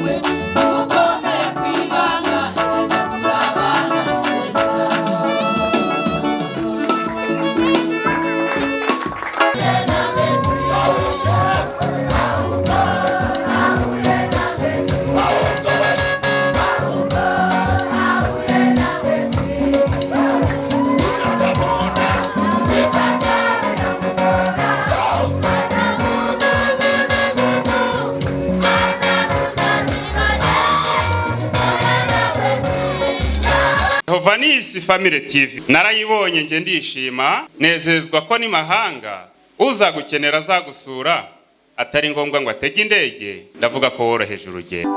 yawe ukomere kwibanga turabana isezerano. Vanisi Family TV narayibonye nge ndishima nezezwa ko ni mahanga uzagukenera azagusura atari ngombwa ngo atege indege ndavuga ko woroheje urugendo.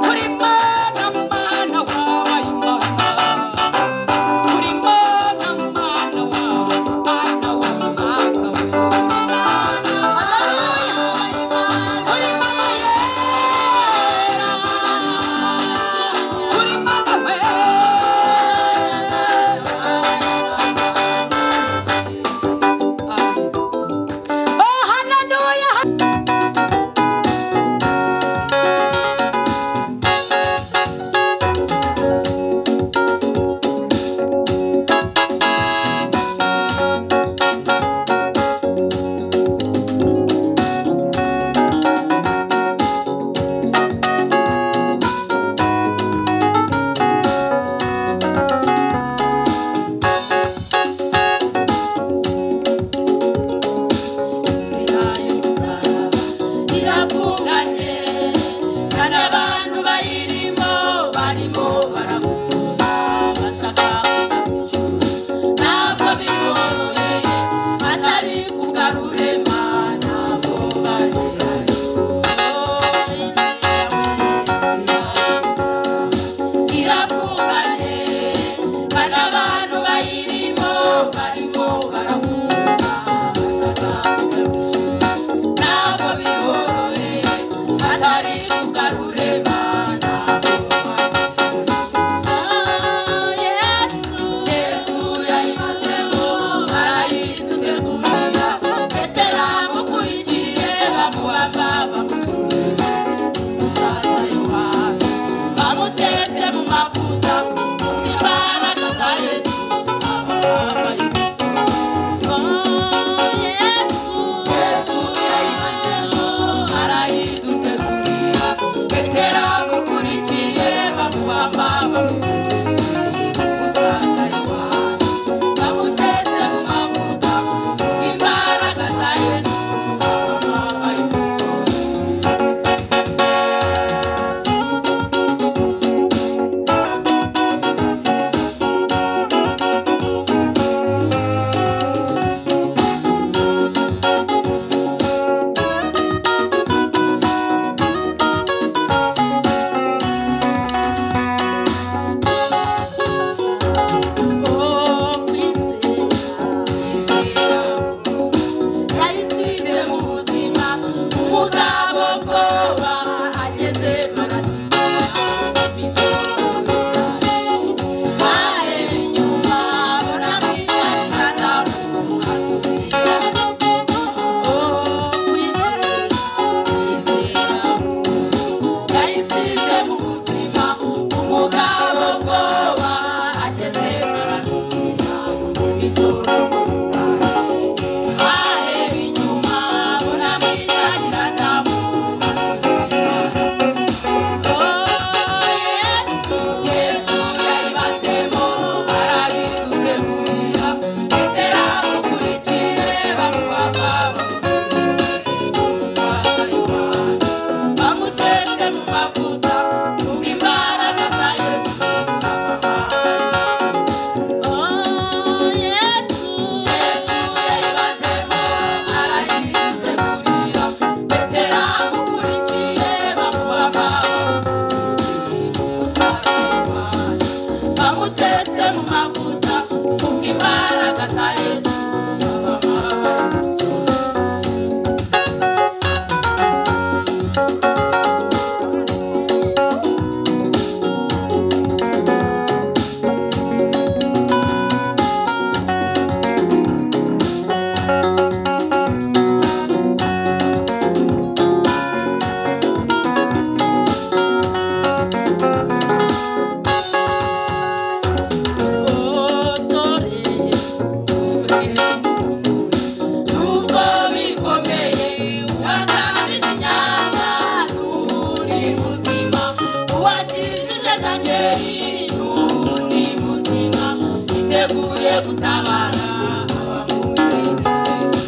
gutabara abamutegereje.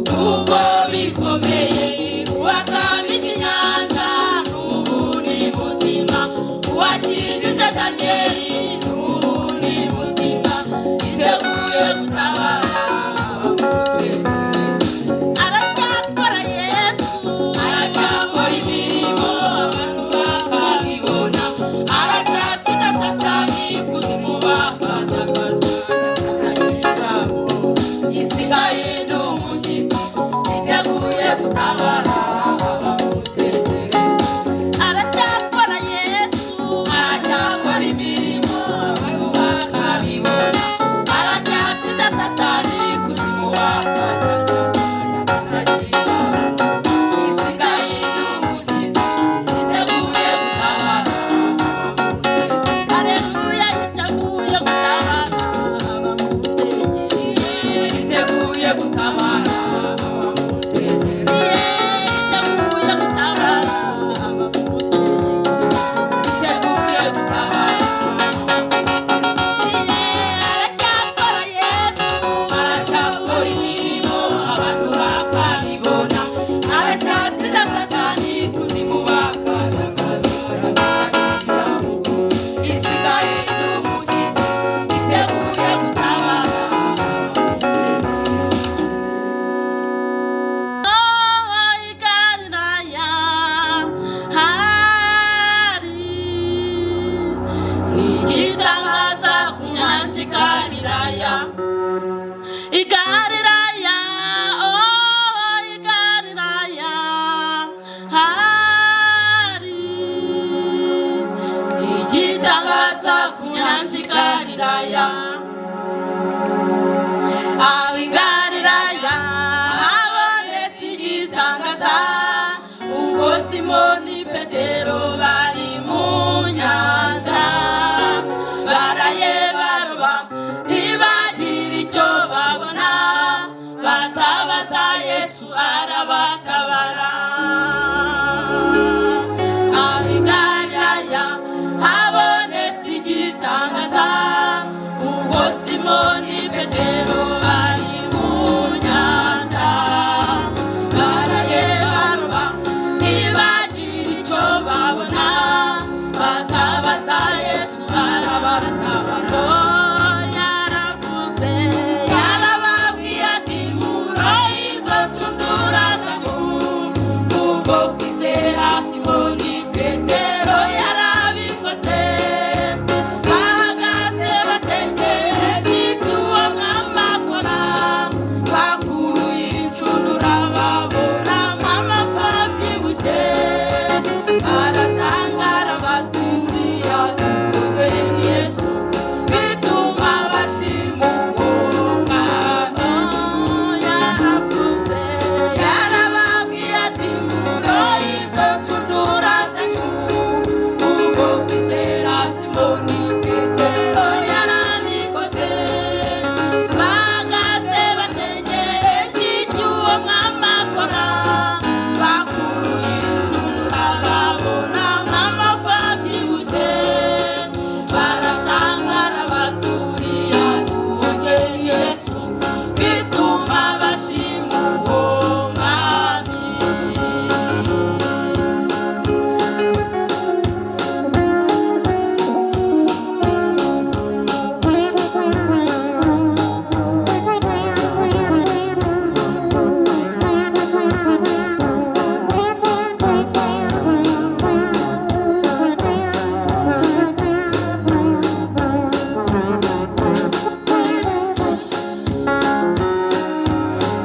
Nubwo bikomeye uwakamisha inyanja n'ubu ni muzima, uwakijije Daniyeli n'ubu ni muzima, yiteguye gutabara abamutegereje. Aracyakora Yesu, aracyakora imirimo abantu bakabibona, aracyatsinda Satani kuzimu bakadagaza, isigaye ndi umushyitsi, yiteguye gutabara abamutegereje. Aracyakora Yesu, aracyakora imirimo abantu bakabibona, aracyatsinda Satani kuzimu bakadagaza, isigaye ndi umushyitsi, yiteguye gutabara abamutegereje. Haleluya, yiteguye gutabara abamutegereje, yiteguye gutabara abamutegereje, yiteguye gutabara abamutegereje, yiteguye gutabara. Aracyakora Yesu, aracyakora imirimo abantu bakabibona, aracyatsinda Satani kuzimu bakadagaza, isigaye ndi umushyitsi, yiteguye gutabara igitangaza ku nyanja Galilaya, Galilaya, oh Galilaya, hari igitangaza ku nyanja Galilaya, aho Galilaya habonetse igitangaza, ubwo Simoni Petero bari mu nyanja, baraye baroba ntibagira icyo babona, batabaza Yesu arabatabara. Aho Galilaya habonetse igitangaza, ubwo Simoni Petero bari mu nyanja, baraye baroba ntibagira icyo babona, batabaza Yesu arabatabara. Oh, yaravuze, yarababwiye ati murohe izo nshundura zanyu, kubwo kwizera Simoni Petero yarabikoze, bahagaze bategereje icyo uwo mwami akora, bakuruye inshundura babona nk'amafi abyibushye, baratangara baturiye dukozwe ni Yesu, bituma bashima uwo mwami. Yaravuze, yarababwiye ati murohe izo nshundura zanyu, kubwo kwizera Simoni Petero yarabikoze, bahagaze bategereje icyo uwo mwami akora, bakuruye inshundura babona nk'amafi abyibushye, baratangara baturiye duhuye Yesu, bituma bashima uwo mwami.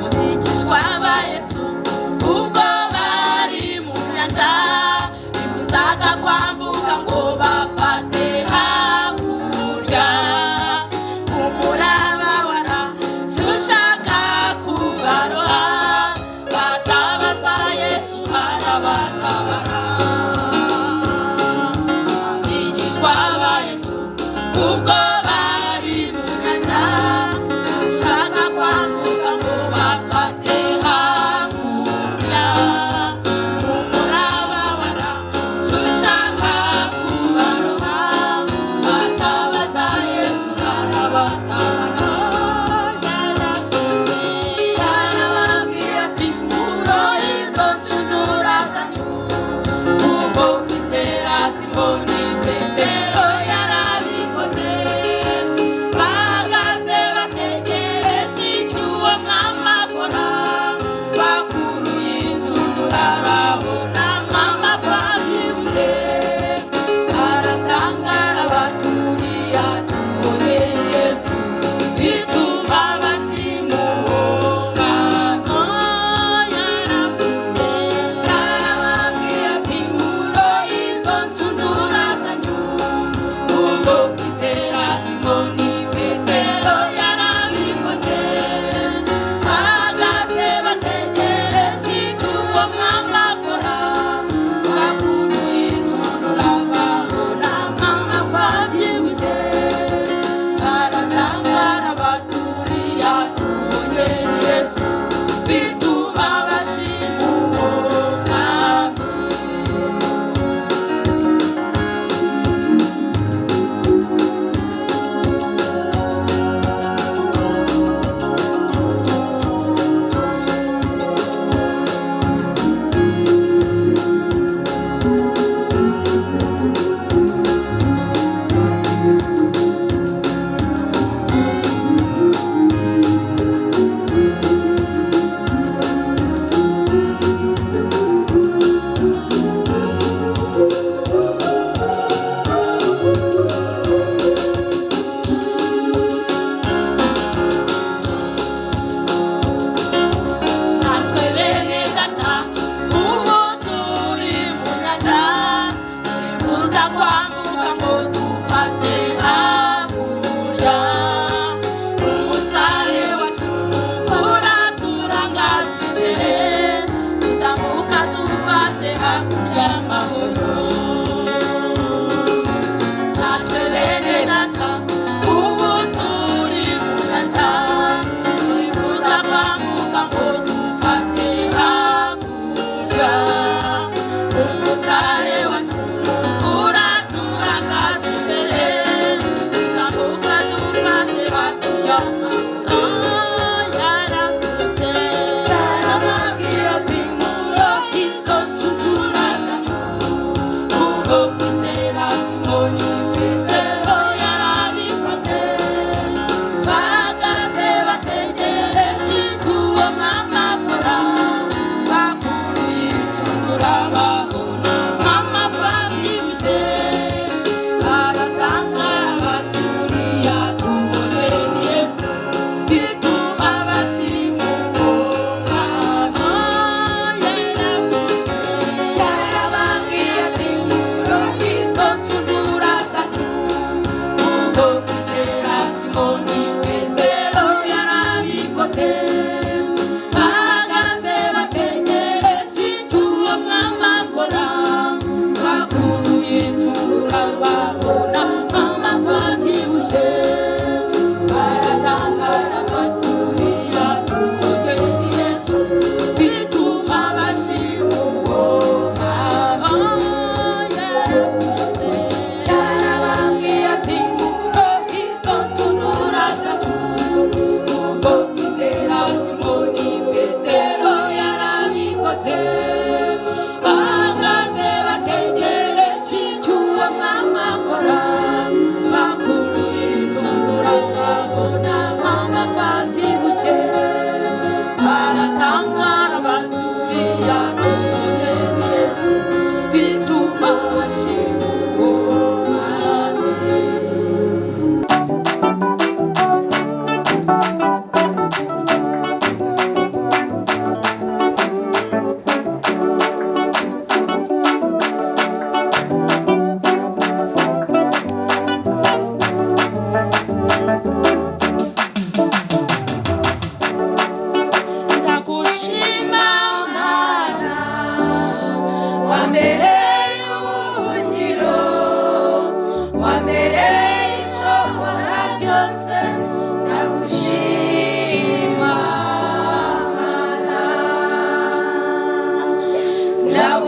Abigishwa ba Yesu ubwo bari mu nyanja, bifuzaga kwambuka ngo bafate hakurya, umuraba warashushaga kubaroha, batabaza Yesu arabatabara. Abigishwa ba Yesu ubwo bari mu nyanja, bashaka kwambuka ngo bafate hakurya, umuraba warashushaga kubaroha,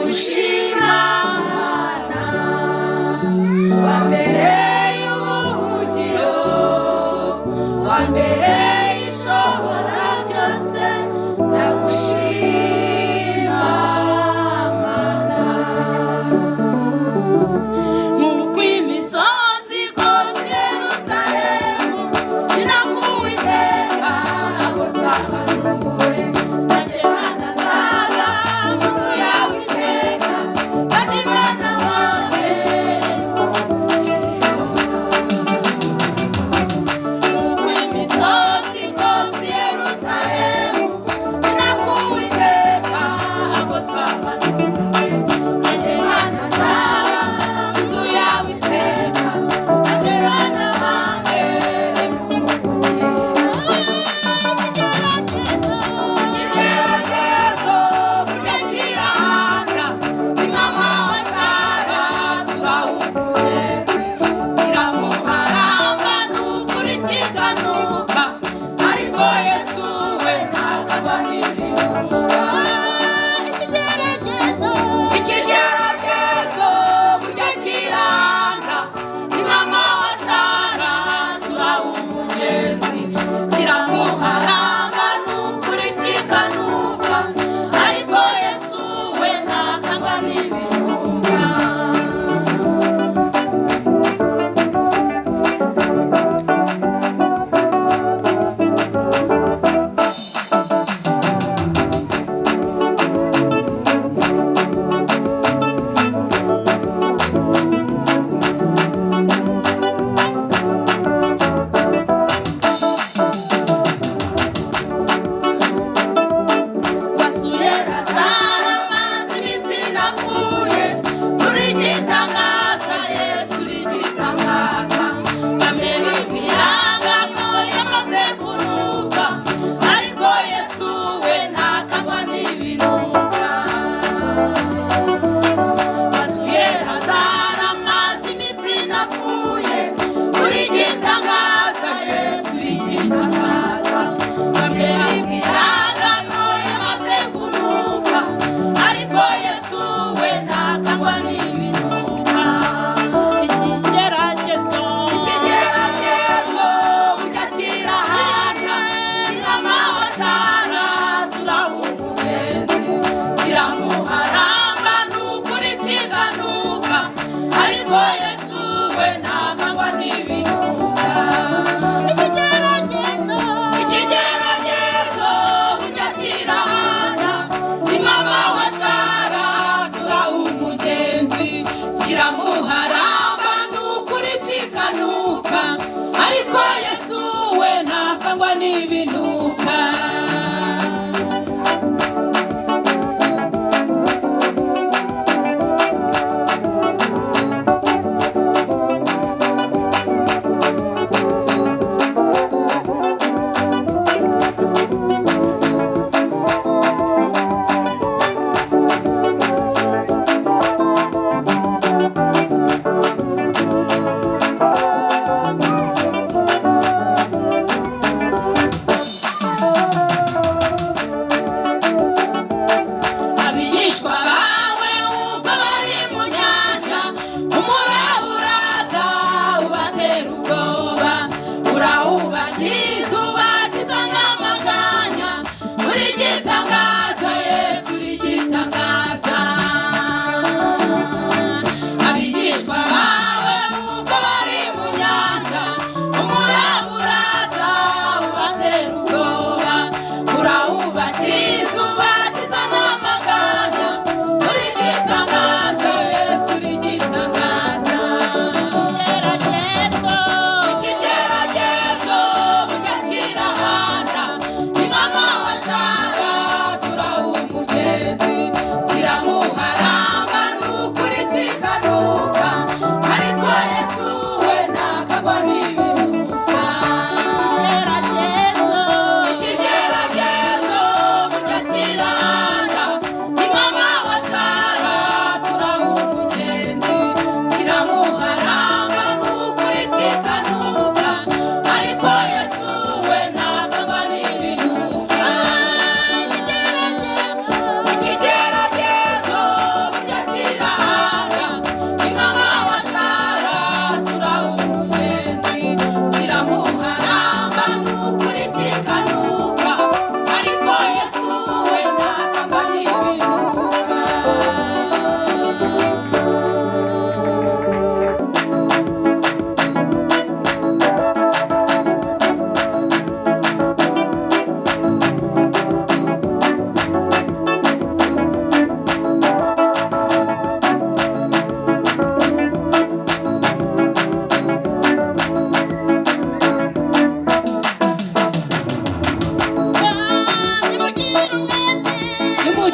ndagushima Mana, wambereye ubuhungiro, wambereye ishobora byose, ndagushima Mana. Nk'uko imisozi igose Yerusalemu, ni nako Uwiteka akoze ahantu he, nanjye Mana nzaga mu nzu yawe iteka,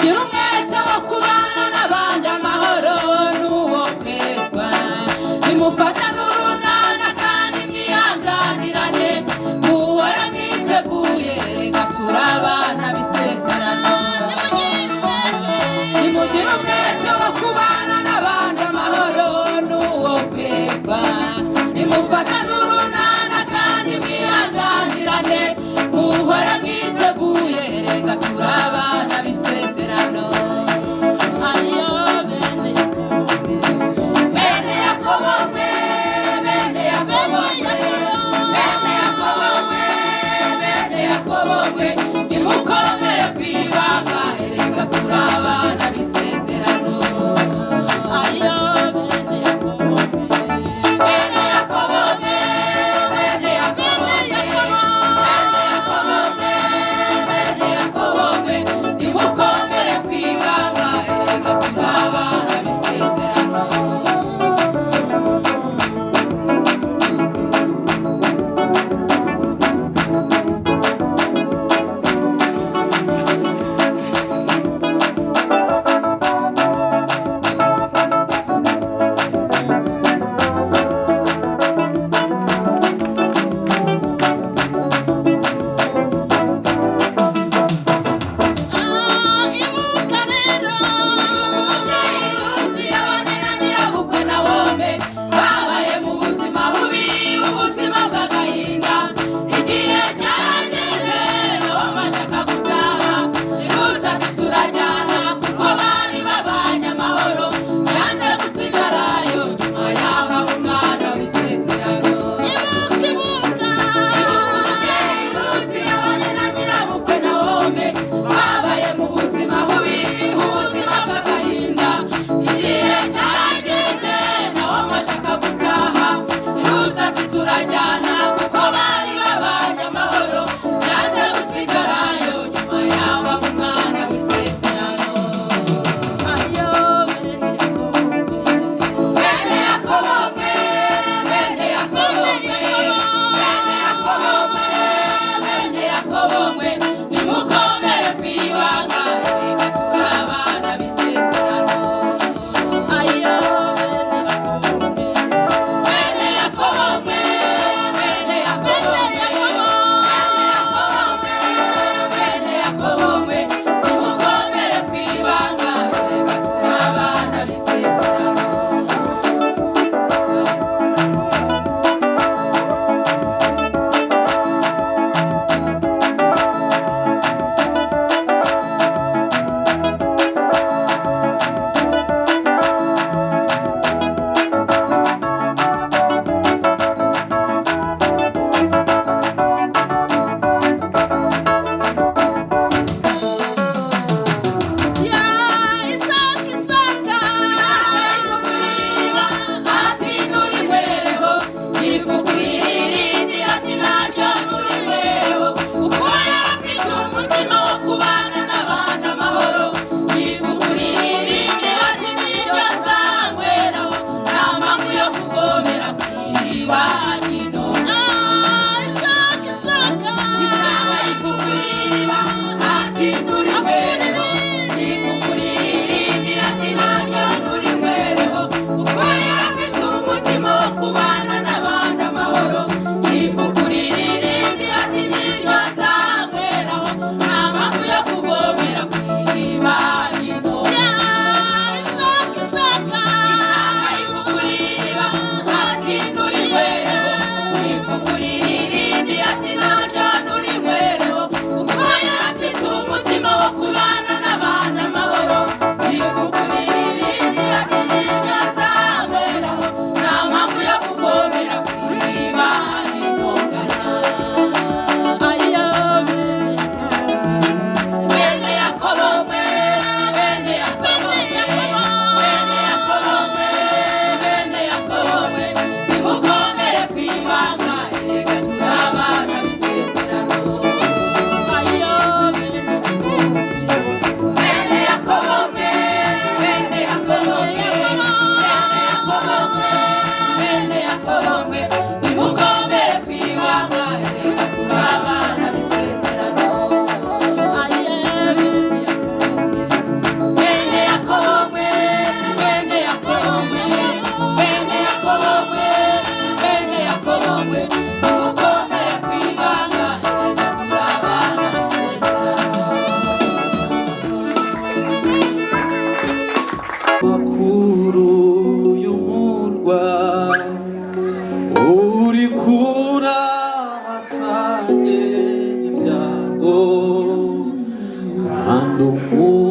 nimugire umwete wo kubana n'abandi amahoro n'uwo kwezwa nimufatane urunana kandi mwihanganirane muhora mwiteguye reka turabana bisezerano nimugire umwete wo kubana n'abandi amahoro n'uwo kwezwa nimufatane urunana kandi mwihanganirane muhora mwiteguye reka turabana bisezerano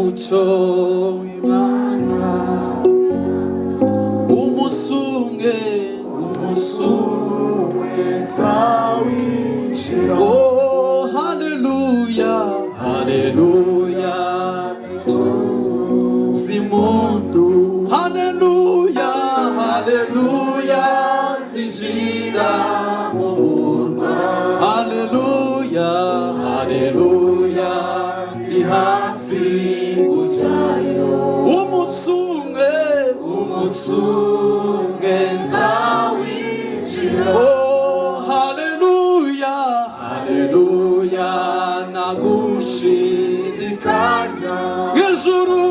umuco w'Imana umusunge zawinjira. Oh hallelujah hallelujah zimundu hallelujah hallelujah zinjira mu murwa hallelujah hallelujah ni hafi kujayo umusunge zawinjira. Oh hallelujah hallelujah nagushidikanya ijuru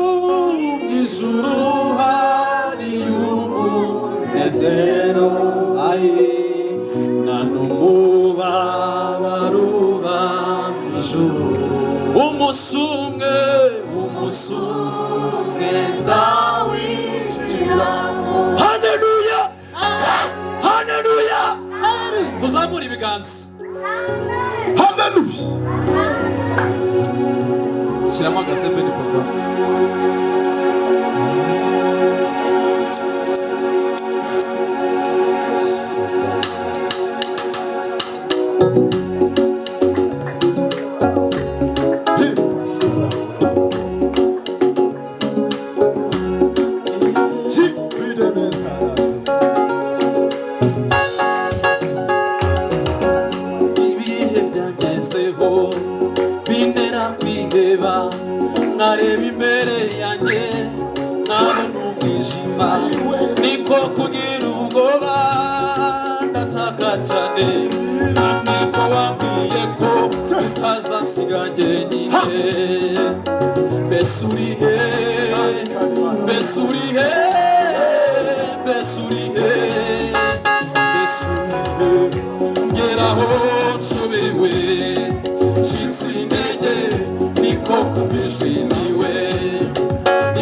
hari umunezero ayi nanumubabaruba ijuru umusunge nzawinjiramo. Hallelujah hallelujah tuzamura ibiganza hallelujah shyiramo agasembe ni papa nareba imbere yanjye nabona umwijima niko kugira ubwoba ndataka cyane niko wambwiye ko utazasiga njyenyine. Mbese uri he mbese uri he mbese uri he mbese uri he ngeraho nshobewe ncitse intege niko kubijwiniwe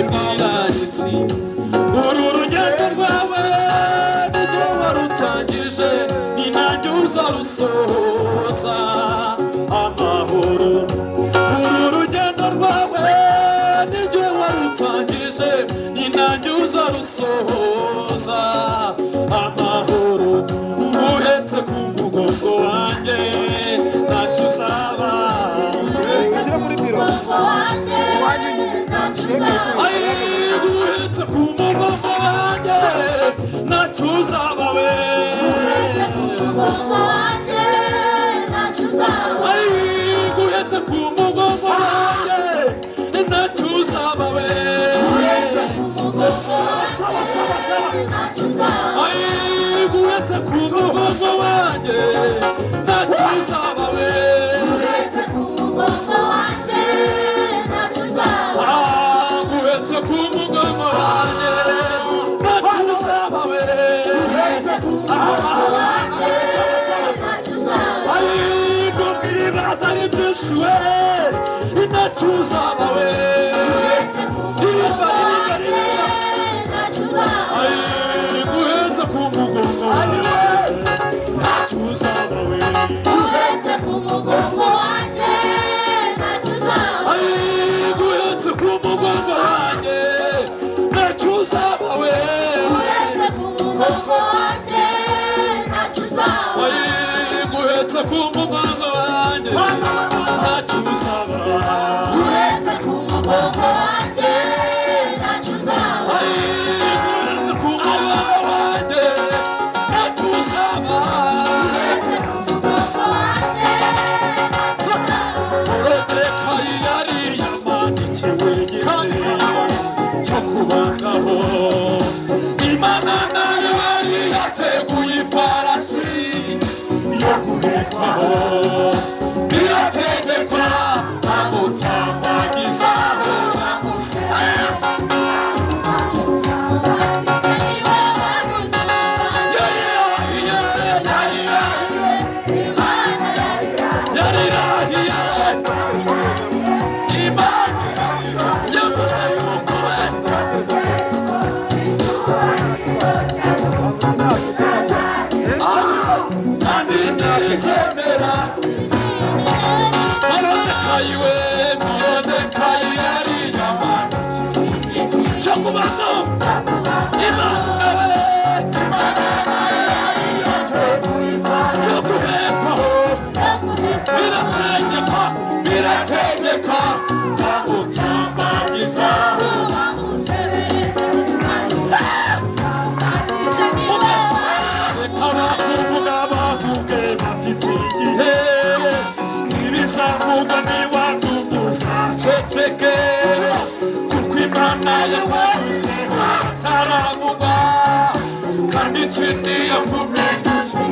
imbwira iti uru rugendo rwawe niryo warutangije ni nanjye uzarusohoza amahoro. Uru rugendo rwawe niryo warutangije ni nanjye uzarusohoza amahoro. Nguhetse ku mugongo wanjye ntacyo uzaba guhetse ku mugongo wanjye ntacyo uzaba we guhetse ku mugongo wanjye ntacyo uzaba we guhetse ku mugongo wanjye ntacyo uzaba we guhetse ku mugongo wanjye ntacyo uzaba we nubwira ibibazo ari byinshi we ntacyo uzaba we guhetse ku mugongo wanjye ntacyo uzaba we guhetse ku mugongo wanjye ntacyo uzaba we guhetse ku mugongo wanjye ntacyo uzaba we guhetse ku mugongo wanjye ntacyo uzaba we guhetse ku mugongo wanjye ntacyo uzaba we guhetse ku mugongo wanjye ntacyo uzaba guhetse ku mugongo wanjye ntacyo uzaba guhetse ku mugongo wanjye ntacyo uzaba guhetse ku mugongo wanjye Morodekayi yari yamanikiwe igitero cyo kubagaho. Imana nayo yari yateguye ifarashi yo guhekwaho birategekwa amutambagizaho amusema Morodekayi yari yamanikiwe ntugaceke kuko imana yabaruze ataravuga kandi ikindi yakumenetse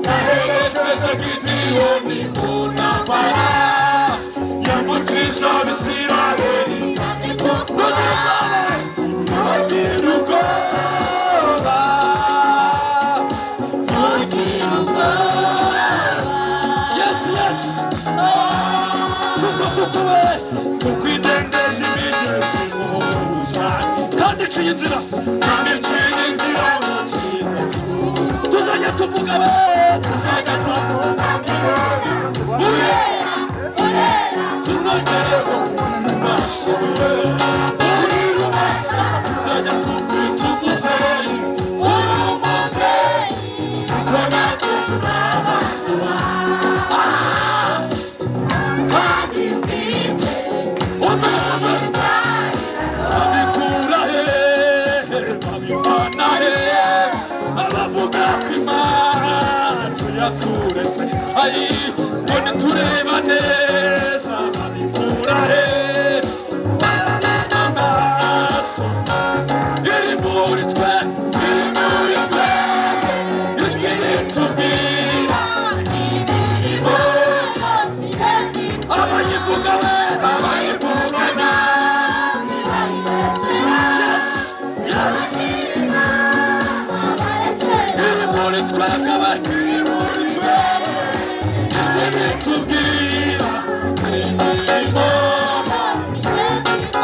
yaherekeje Gideyoni mu ntambara yamucisha Abisirayeli ntugire ubwoba kuko idendeje imigezi mu cyane kandi iciye inzira tuzajya tuvuga tunongereho tuzajya tukwita umubyeyi kuko natwe turaba turetse ayi none tureba neza babikura he amaso iri muri twe ikiri tubwira imirimo abayivuga we abayivugana yes iri muri twe tubwira imirimo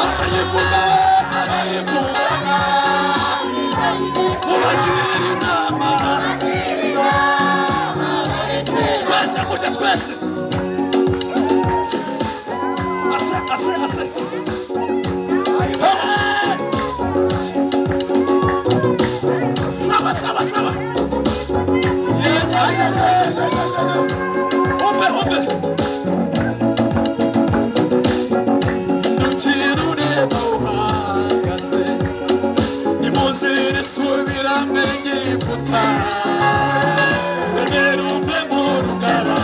abayivugana ubagirira inama twese gutya twese ase sawa nimuzire subira menye iputa neruve mu rugara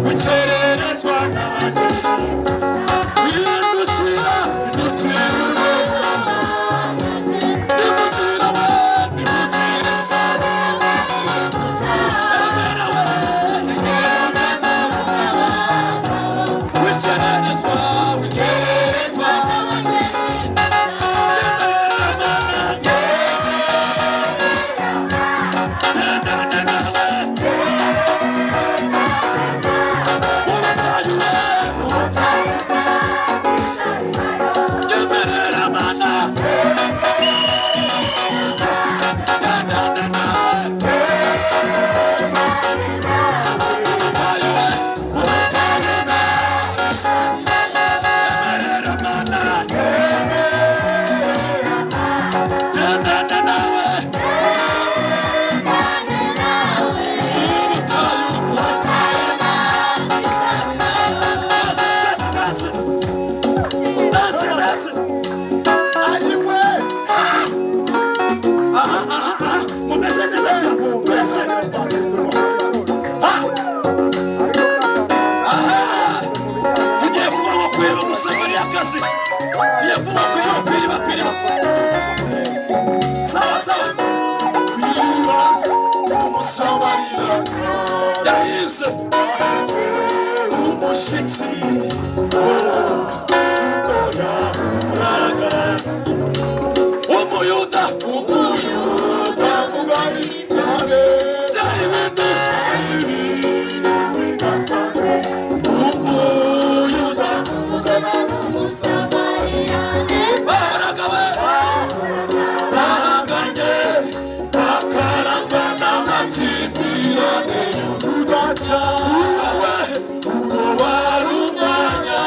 wicererezwa n'abandi indukira nimuzire sabira wicererezwa sawa umusamarira yahise umushitsi umuyuda mugari cyane byari ibintu bidasanzwe umuyuda mugana n'umusamarira baragawe baranganye bakarangwa n'amakimbirane udaca wari umwanya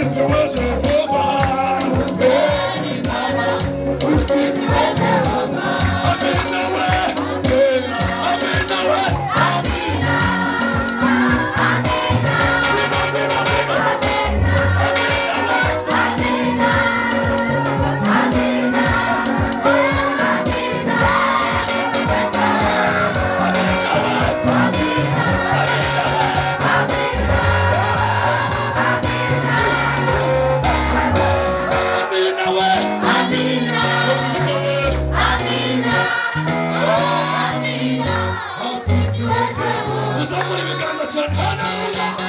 usifiwe Jehova. Amina we, amina we. Somebody began to turn. Hallelujah.